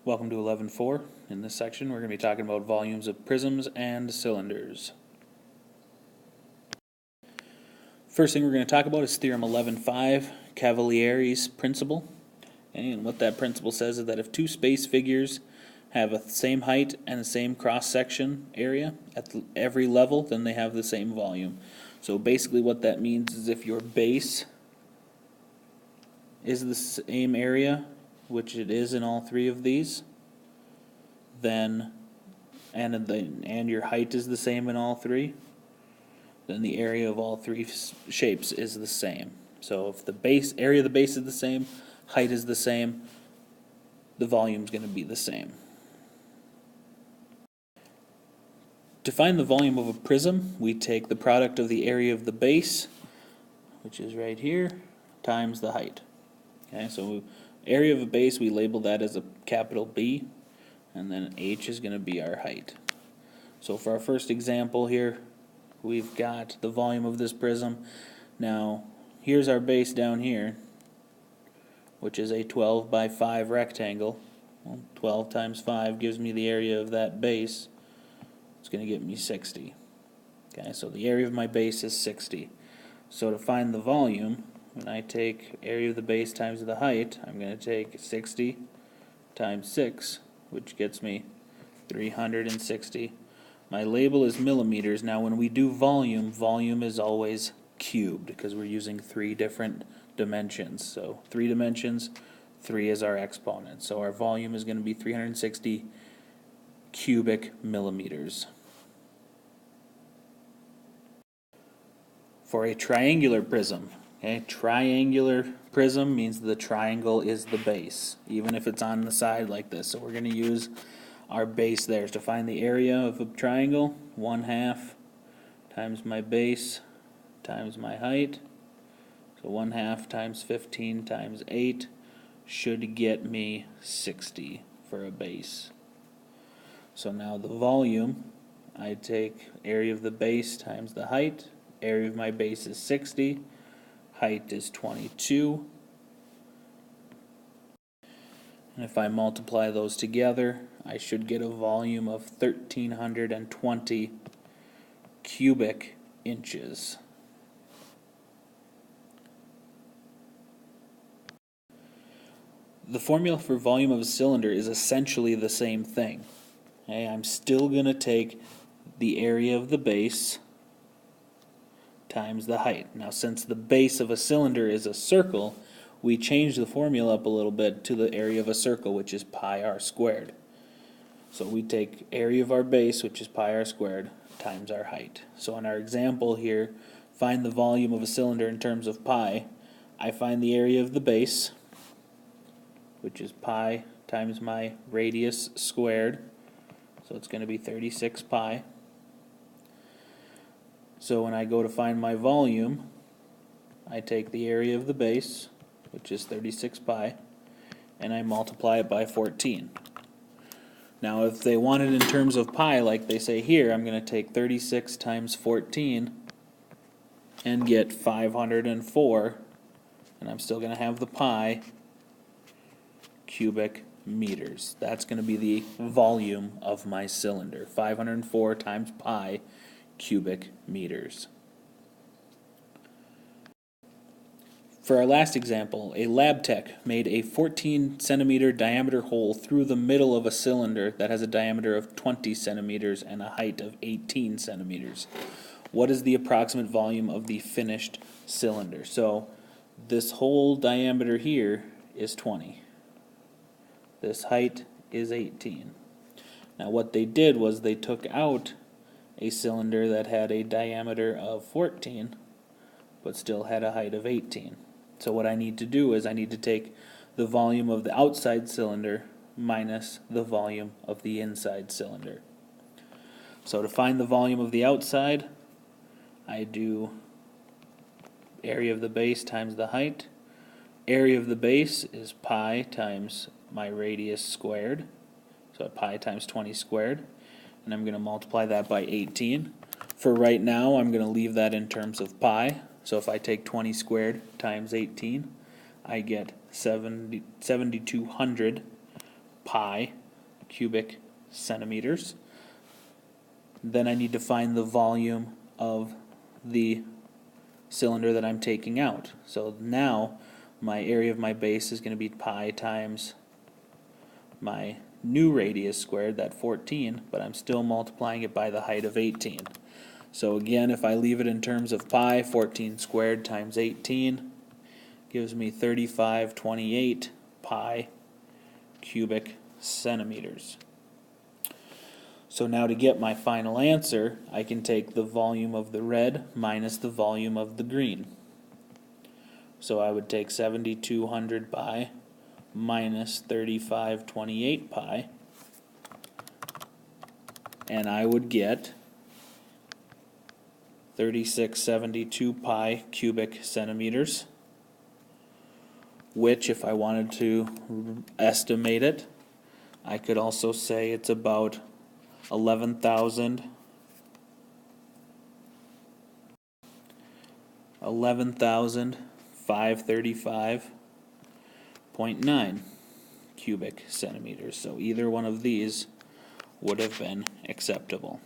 Welcome to 11.4. In this section we're going to be talking about volumes of prisms and cylinders. First thing we're going to talk about is Theorem 11.5, Cavalieri's principle. And what that principle says is that if two space figures have the same height and the same cross-section area at every level, then they have the same volume. So basically what that means is if your base is the same area, which it is in all three of these, then and your height is the same in all three, then the area of all three shapes is the same. So if the area of the base is the same, height is the same, the volume is going to be the same. To find the volume of a prism, we take the product of the area of the base, which is right here, times the height. Okay, so area of a base, we label that as a capital B, and then h is going to be our height. So for our first example here, we've got the volume of this prism. Now, here's our base down here, which is a 12 by 5 rectangle. Well, 12 times 5 gives me the area of that base. It's going to give me 60. Okay, so the area of my base is 60. So to find the volume, when I take area of the base times the height, I'm going to take 60 times 6, which gets me 360. My label is millimeters. Now when we do volume, volume is always cubed because we're using 3 different dimensions. So 3 dimensions, 3 is our exponent. So our volume is going to be 360 cubic millimeters. For a triangular prism, okay, triangular prism means the triangle is the base, even if it's on the side like this. So we're going to use our base there to find the area of a triangle. 1/2 times my base times my height. So 1/2 times 15 times 8 should get me 60 for a base. So now the volume, I take area of the base times the height. Area of my base is 60. Height is 22. And if I multiply those together, I should get a volume of 1,320 cubic inches. The formula for volume of a cylinder is essentially the same thing. Okay, I'm still going to take the area of the base times the height. Now since the base of a cylinder is a circle, we change the formula up a little bit to the area of a circle, which is pi r squared. So we take area of our base, which is pi r squared, times our height. So in our example here, find the volume of a cylinder in terms of pi. I find the area of the base, which is pi times my radius squared. So it's going to be 36 pi. So when I go to find my volume, I take the area of the base, which is 36 pi, and I multiply it by 14. Now if they want it in terms of pi, like they say here, I'm going to take 36 times 14 and get 504, and I'm still going to have the pi cubic meters. That's going to be the volume of my cylinder. 504 times pi cubic meters. For our last example, a lab tech made a 14 centimeter diameter hole through the middle of a cylinder that has a diameter of 20 centimeters and a height of 18 centimeters. What is the approximate volume of the finished cylinder? So this whole diameter here is 20. This height is 18. Now what they did was they took out a cylinder that had a diameter of 14 but still had a height of 18. So what I need to do is I need to take the volume of the outside cylinder minus the volume of the inside cylinder. So to find the volume of the outside, I do area of the base times the height. Area of the base is pi times my radius squared, so pi times 20 squared, and I'm going to multiply that by 18. For right now, I'm going to leave that in terms of pi. So if I take 20 squared times 18, I get 7,200 pi cubic centimeters. Then I need to find the volume of the cylinder that I'm taking out. So now my area of my base is going to be pi times my new radius squared, that 14, but I'm still multiplying it by the height of 18. So again, if I leave it in terms of pi, 14 squared times 18 gives me 3528 pi cubic centimeters. So now to get my final answer, I can take the volume of the red minus the volume of the green. So I would take 7200 pi minus 3528 pi, and I would get 3672 pi cubic centimeters, which, if I wanted to estimate it, I could also say it's about 11,535.9 cubic centimeters. So either one of these would have been acceptable.